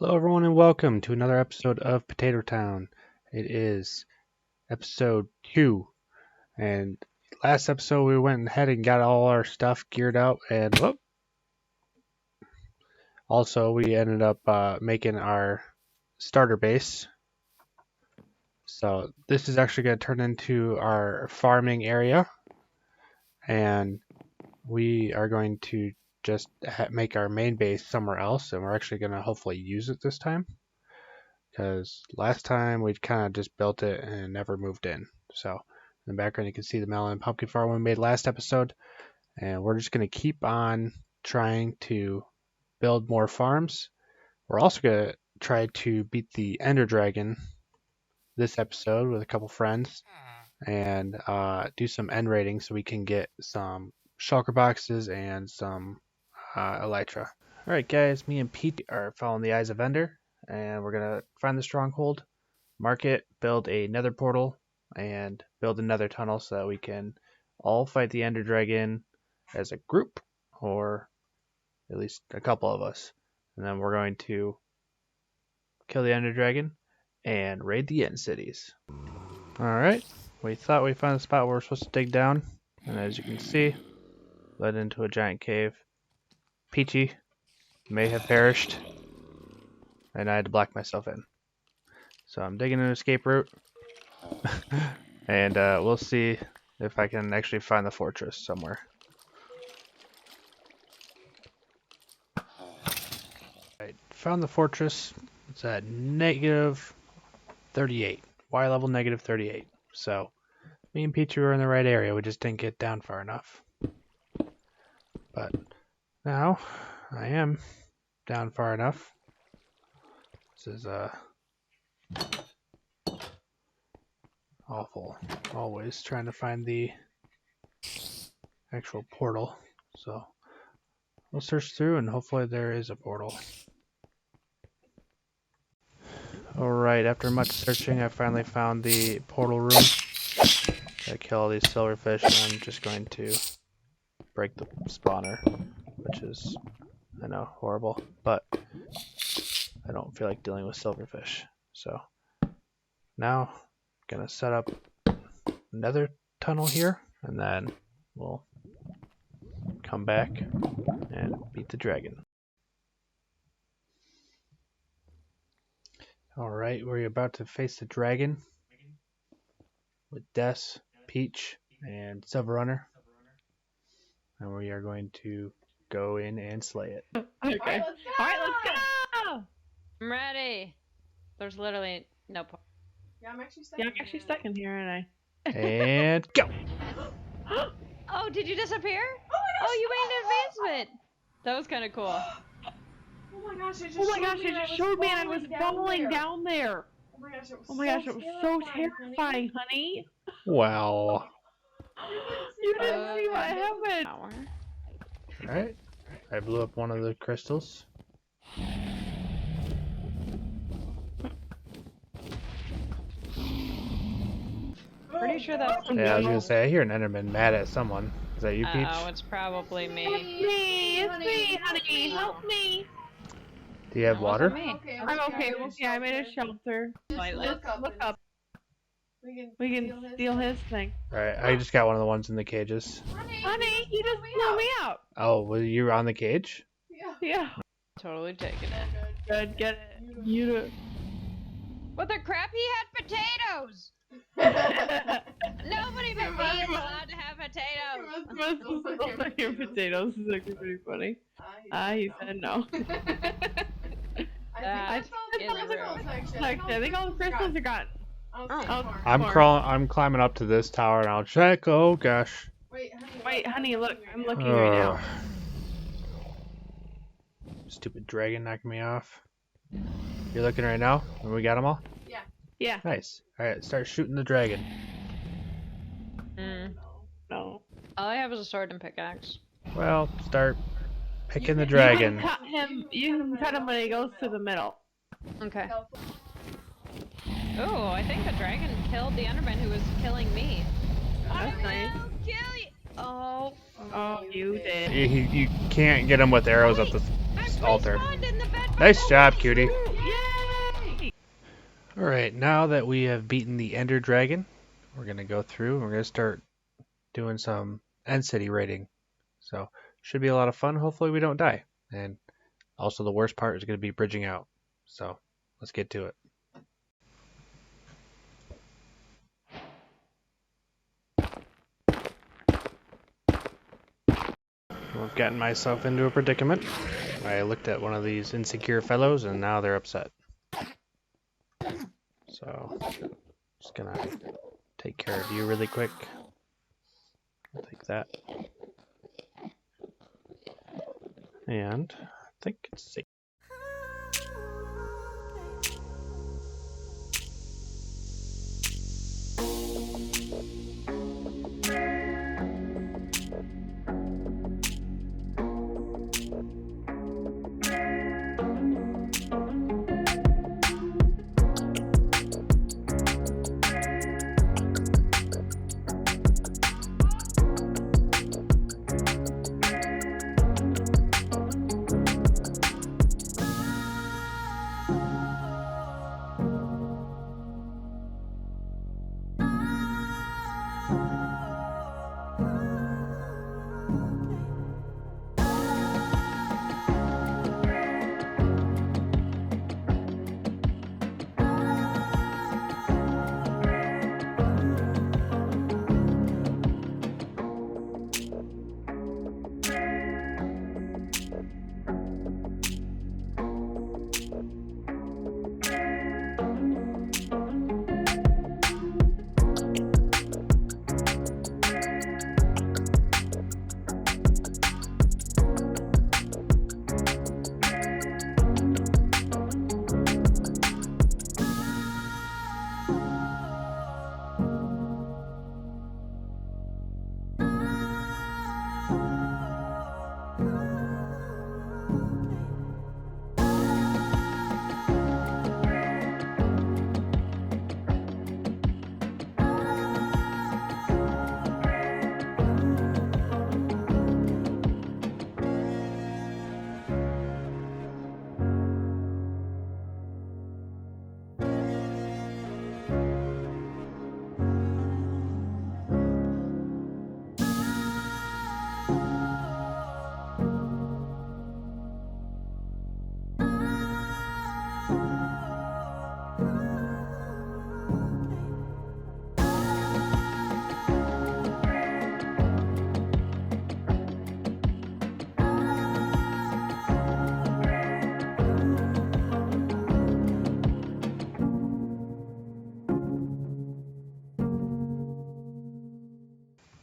Hello everyone and welcome to another episode of PotatoTown. It is episode 2, and last episode we went ahead and got all our stuff geared up, and also we ended up making our starter base. So this is actually going to turn into our farming area, and we are going to just make our main base somewhere else, and we're actually going to hopefully use it this time. Because last time we kind of just built it and never moved in. So in the background you can see the melon and pumpkin farm we made last episode. And we're just going to keep on trying to build more farms. We're also going to try to beat the Ender Dragon this episode with a couple friends. And do some end raiding so we can get some shulker boxes and some elytra. Alright guys, me and Pete are following the Eyes of Ender. And we're going to find the stronghold, mark it, build a nether portal, and build another tunnel so that we can all fight the Ender Dragon as a group, or at least a couple of us. And then we're going to kill the Ender Dragon and raid the end cities. Alright, we thought we found the spot where we're supposed to dig down, and as you can see, led into a giant cave. Peachy may have perished, and I had to black myself in. So I'm digging an escape route. And we'll see if I can actually find the fortress somewhere. I found the fortress. It's at negative 38. Y level negative 38. So me and Peachy were in the right area. We just didn't get down far enough. But now I am down far enough. This is awful. Always trying to find the actual portal. So we'll search through and hopefully there is a portal. Alright, after much searching I finally found the portal room. I kill all these silverfish and I'm just going to break the spawner, which is, I know, horrible, but I don't feel like dealing with silverfish. So now I'm gonna set up another tunnel here, and then we'll come back and beat the dragon. Alright, we're about to face the dragon with Des, Peach, and Silver Runner. And we are going to go in and slay it. Okay. Alright, let's go! I'm ready. There's literally no point. Yeah, I'm actually stuck in here, aren't I? And go! Oh, did you disappear? Oh my gosh! Oh, you made an advancement! That was kind of cool. Oh my gosh, it just showed me and I was falling down there. Oh my gosh, it was so terrifying, honey. Wow. You didn't see what happened. Alright, I blew up one of the crystals. Pretty sure that's Yeah, I was gonna say, I hear an Enderman mad at someone. Is that you, Peach? Oh, it's probably me. It's me, honey. Help me. Do you have water? I'm okay. I made a shelter. Look up. We can steal his thing. Alright, I just got one of the ones in the cages. Honey, you just blew me out. Oh, well, you were on the cage? Yeah. Totally taking it. Good, get it. You do. What the crap? He had potatoes! Nobody but me is allowed to have potatoes! Your potatoes is actually pretty funny. He said no. That is rude. I think all the crystals are gone. I'm climbing up to this tower and I'll check. Oh gosh. Wait, honey, look. I'm looking right now. Stupid dragon knocking me off. You're looking right now? And we got them all? Yeah. Nice. Alright, start shooting the dragon. No. All I have is a sword and pickaxe. Well, start picking the dragon. You can cut him when he goes to the middle. Okay. Oh, I think the dragon killed the Enderman who was killing me. That's nice. I will kill you! Oh. Oh, you did. You can't get him with arrows at the altar. In the bed Nice job, cutie. Alright, now that we have beaten the Ender Dragon, we're going to go through and we're going to start doing some End City raiding. So, should be a lot of fun. Hopefully we don't die. And also the worst part is going to be bridging out. So, let's get to it. I've gotten myself into a predicament. I looked at one of these insecure fellows and now they're upset. So, just gonna take care of you really quick. I'll take that. And I think it's safe.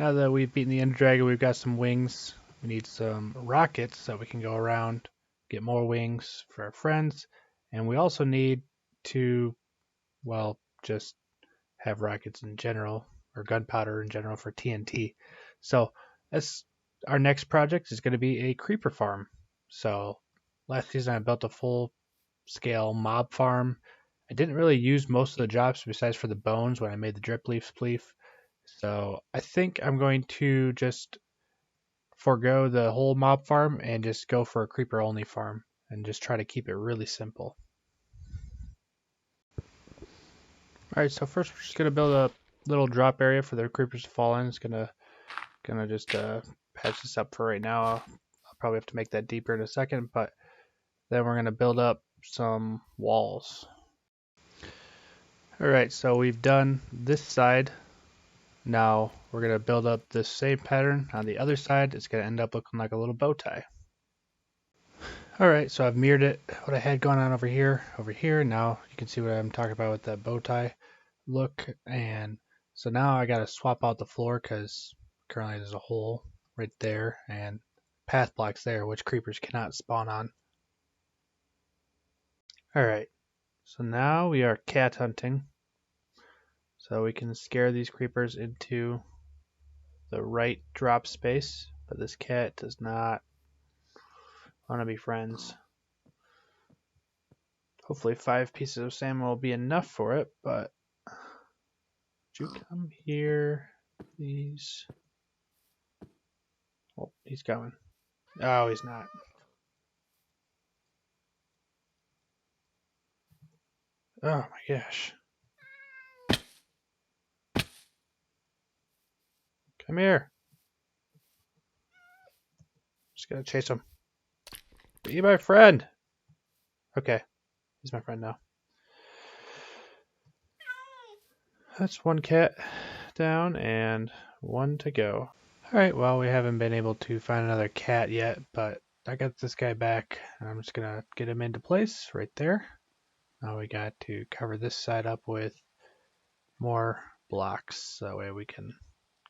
Now that we've beaten the Ender Dragon, we've got some wings. We need some rockets so we can go around, get more wings for our friends. And we also need to, well, just have rockets in general, or gunpowder in general for TNT. So that's our next project is going to be a creeper farm. So last season I built a full scale mob farm. I didn't really use most of the drops besides for the bones when I made the drip leaf spleef. So I think I'm going to just forego the whole mob farm and just go for a creeper only farm and just try to keep it really simple. Alright, so first we're just gonna build a little drop area for the creepers to fall in. It's gonna just patch this up for right now. I'll probably have to make that deeper in a second, but then we're gonna build up some walls. Alright, so we've done this side. Now we're going to build up this same pattern on the other side. It's going to end up looking like a little bow tie. Alright, so I've mirrored it, what I had going on over here. Now you can see what I'm talking about with that bow tie look. And so now I got to swap out the floor because currently there's a hole right there and path blocks there, which creepers cannot spawn on. Alright, so now we are cat hunting. So we can scare these creepers into the right drop space, but this cat does not want to be friends. Hopefully 5 pieces of salmon will be enough for it, but would you come here, please? Oh, he's coming. Oh, he's not. Oh my gosh. Come here. Just gotta chase him. Be my friend. Okay, he's my friend now. That's one cat down and one to go. Alright, well, we haven't been able to find another cat yet, but I got this guy back. I'm just gonna get him into place right there. Now we got to cover this side up with more blocks, so that way we can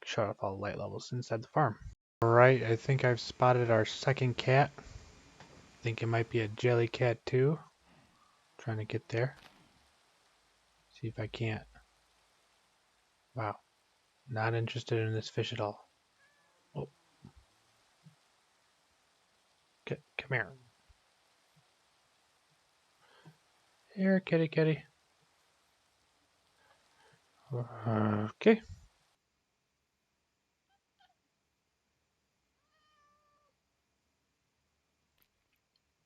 shut off all the light levels inside the farm. Alright, I think I've spotted our second cat. I think it might be a jelly cat too. Trying to get there. See if I can't. Wow. Not interested in this fish at all. Oh. Come here. Here, kitty kitty. Okay.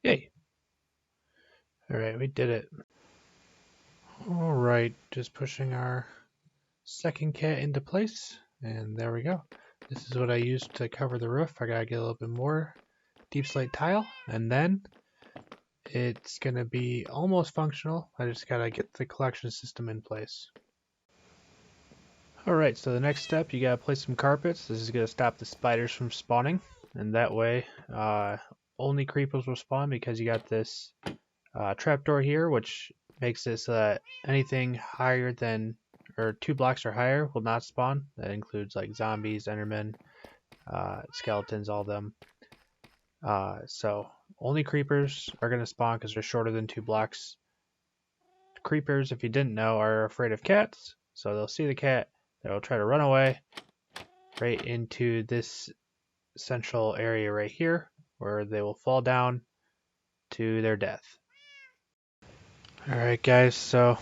Yay. Alright, we did it. Alright, just pushing our second cat into place. And there we go. This is what I used to cover the roof. I gotta get a little bit more deep slate tile. And then it's gonna be almost functional. I just gotta get the collection system in place. Alright, so the next step, you gotta place some carpets. This is gonna stop the spiders from spawning. And that way, only creepers will spawn because you got this trapdoor here, which makes this so that anything higher than, or 2 blocks or higher will not spawn. That includes like zombies, endermen, skeletons, all of them. So only creepers are going to spawn because they're shorter than 2 blocks. Creepers, if you didn't know, are afraid of cats. So they'll see the cat, they'll try to run away right into this central area right here, where they will fall down to their death. Alright guys, so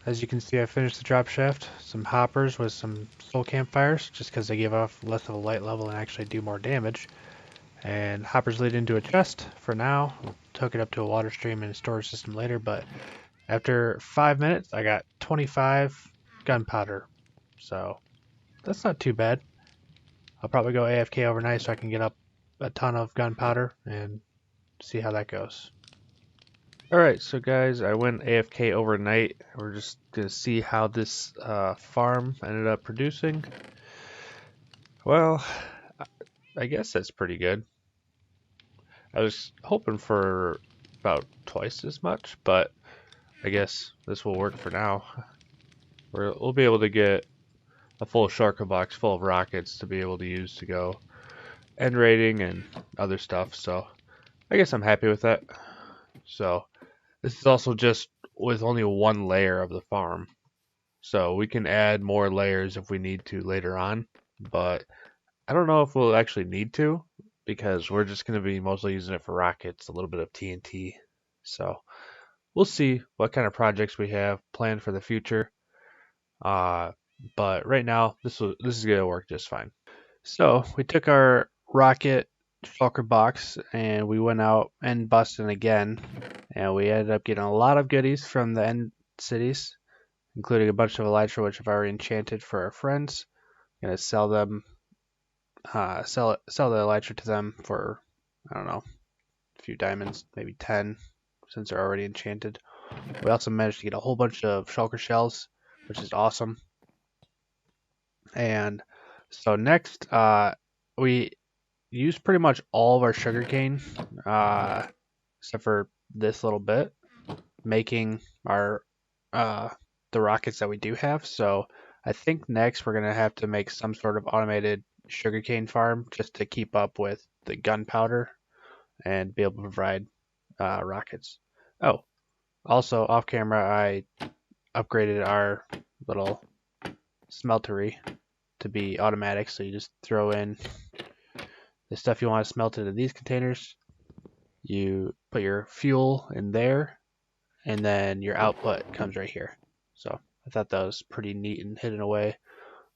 as you can see, I finished the drop shaft. Some hoppers with some soul campfires, just because they give off less of a light level and actually do more damage. And hoppers lead into a chest for now. We'll hook it up to a water stream and a storage system later, but after 5 minutes, I got 25 gunpowder. So that's not too bad. I'll probably go AFK overnight so I can get up a ton of gunpowder and see how that goes. Alright, so guys, I went AFK overnight. We're just going to see how this farm ended up producing. Well, I guess that's pretty good. I was hoping for about twice as much, but I guess this will work for now. We'll be able to get a full shulker box full of rockets to be able to use to go end raiding and other stuff, so I guess I'm happy with that. So this is also just with only 1 layer of the farm, so we can add more layers if we need to later on, but I don't know if we'll actually need to, because we're just going to be mostly using it for rockets, a little bit of TNT. So we'll see what kind of projects we have planned for the future. But right now, this is going to work just fine. So we took our rocket shulker box and we went out and busting again, and we ended up getting a lot of goodies from the end cities, including a bunch of elytra, which I've already enchanted for our friends. I'm gonna sell them. Sell the elytra to them for, I don't know, a few diamonds, maybe 10, since they're already enchanted. We also managed to get a whole bunch of shulker shells, which is awesome. And so next, we used pretty much all of our sugarcane, except for this little bit, making our the rockets that we do have. So I think next we're gonna have to make some sort of automated sugarcane farm just to keep up with the gunpowder and be able to provide rockets. Oh, also off camera, I upgraded our little smeltery to be automatic, so you just throw in the stuff you want to smelt into these containers, you put your fuel in there, and then your output comes right here. So I thought that was pretty neat and hidden away.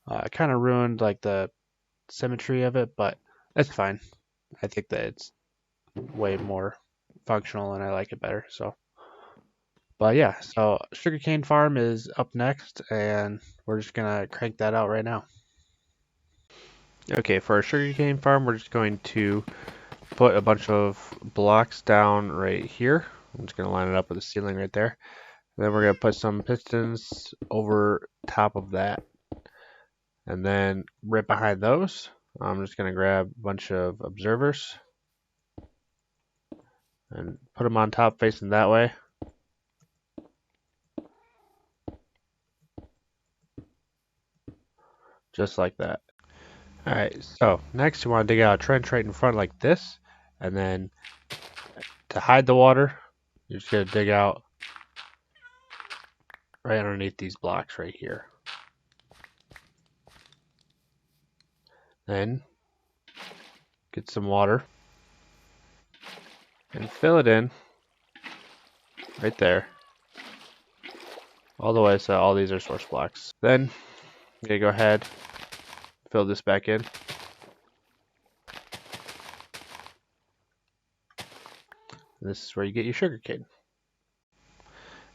It kind of ruined like the symmetry of it, but that's fine. I think that it's way more functional and I like it better. So But yeah, so sugarcane farm is up next, and we're just gonna crank that out right now. Okay, for our sugarcane farm, we're just going to put a bunch of blocks down right here. I'm just gonna line it up with the ceiling right there. And then we're gonna put some pistons over top of that. And then right behind those, I'm just gonna grab a bunch of observers and put them on top facing that way. Just like that. Alright, so next you want to dig out a trench right in front like this, and then to hide the water, you're just going to dig out right underneath these blocks right here. Then get some water and fill it in right there, all the way so all these are source blocks. Then you're going to go ahead, fill this back in. This is where you get your sugarcane.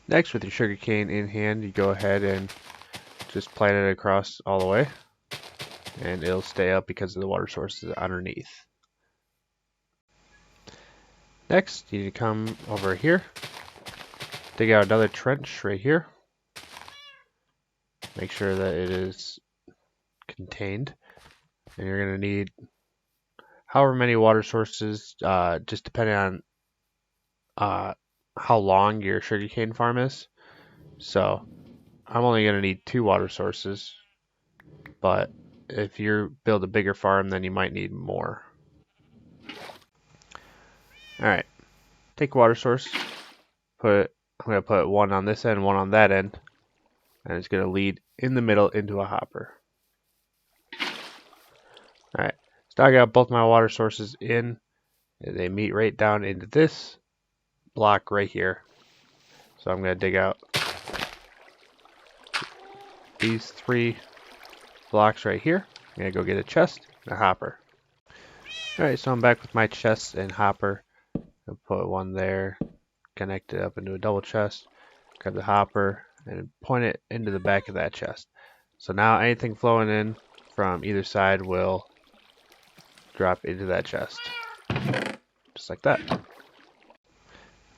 Next, with your sugarcane in hand, you go ahead and just plant it across all the way, and it'll stay up because of the water sources underneath. Next, you need to come over here, dig out another trench right here. Make sure that it is contained, and you're going to need however many water sources, just depending on how long your sugarcane farm is. So I'm only going to need 2 water sources, but if you build a bigger farm, then you might need more. Alright, take a water source, I'm going to put one on this end, one on that end, and it's going to lead in the middle into a hopper. Alright, so I got both my water sources in, and they meet right down into this block right here. So I'm going to dig out these 3 blocks right here. I'm going to go get a chest and a hopper. Alright, so I'm back with my chest and hopper. I'll put one there, connect it up into a double chest, grab the hopper, and point it into the back of that chest. So now anything flowing in from either side will drop into that chest. Just like that.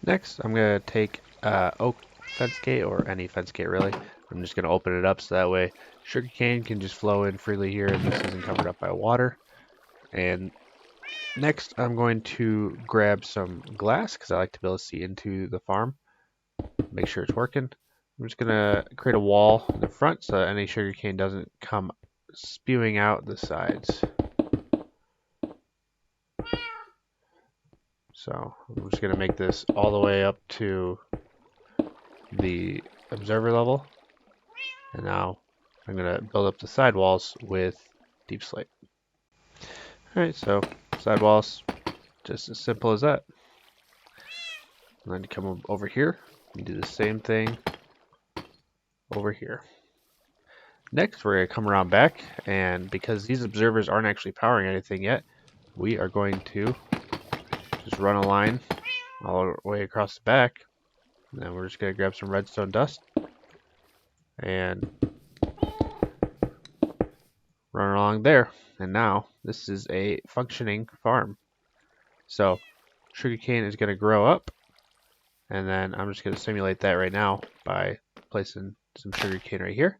Next, I'm going to take oak fence gate, or any fence gate really. I'm just going to open it up so that way sugarcane can just flow in freely here and this isn't covered up by water. And next, I'm going to grab some glass because I like to be able to see into the farm. Make sure it's working. I'm just going to create a wall in the front so that any sugarcane doesn't come spewing out the sides. So I'm just going to make this all the way up to the observer level. And now I'm going to build up the side walls with deep slate. Alright, so side walls, just as simple as that. And then you come over here and do the same thing over here. Next, we're going to come around back, and because these observers aren't actually powering anything yet, we are going to just run a line all the way across the back. And then we're just going to grab some redstone dust and run along there. And now this is a functioning farm. So sugarcane is going to grow up, and then I'm just going to simulate that right now by placing some sugarcane right here.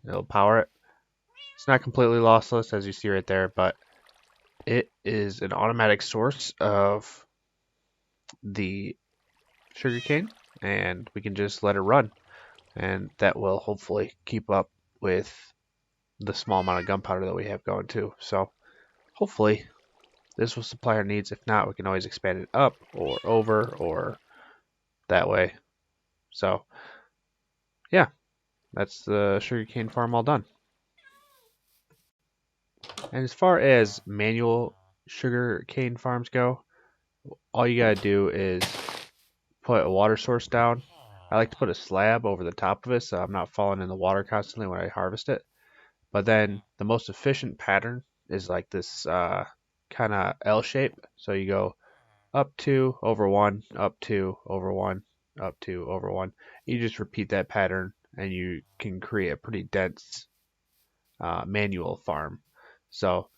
It'll power it. It's not completely lossless as you see right there, but it is an automatic source of the sugarcane, and we can just let it run, and that will hopefully keep up with the small amount of gunpowder that we have going too. So hopefully this will supply our needs. If not, we can always expand it up or over or that way. So yeah, that's the sugarcane farm all done. And as far as manual sugarcane farms go, all you gotta do is put a water source down. I like to put a slab over the top of it so I'm not falling in the water constantly when I harvest it. But then the most efficient pattern is like this kind of L shape. So you go up 2, over 1, up 2, over 1, up to over 1. You just repeat that pattern and you can create a pretty dense manual farm. So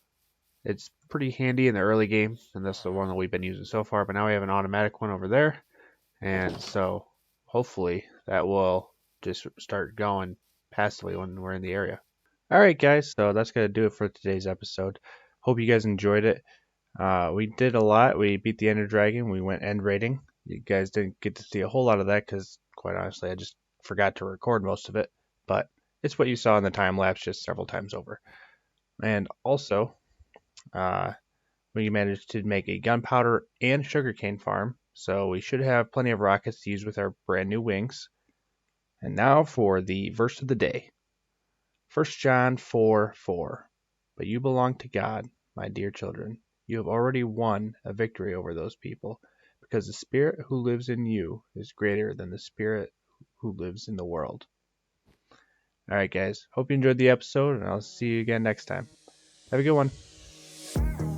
it's pretty handy in the early game, and that's the one that we've been using so far, but now we have an automatic one over there, and so hopefully that will just start going passively when we're in the area. Alright guys, so that's going to do it for today's episode. Hope you guys enjoyed it. We did a lot. We beat the Ender Dragon. We went end raiding. You guys didn't get to see a whole lot of that because, quite honestly, I just forgot to record most of it, but it's what you saw in the time lapse just several times over. And also, we managed to make a gunpowder and sugarcane farm, so we should have plenty of rockets to use with our brand new wings. And now for the verse of the day. 1 John 4:4. But you belong to God, my dear children. You have already won a victory over those people, because the Spirit who lives in you is greater than the Spirit who lives in the world. Alright guys, hope you enjoyed the episode, and I'll see you again next time. Have a good one.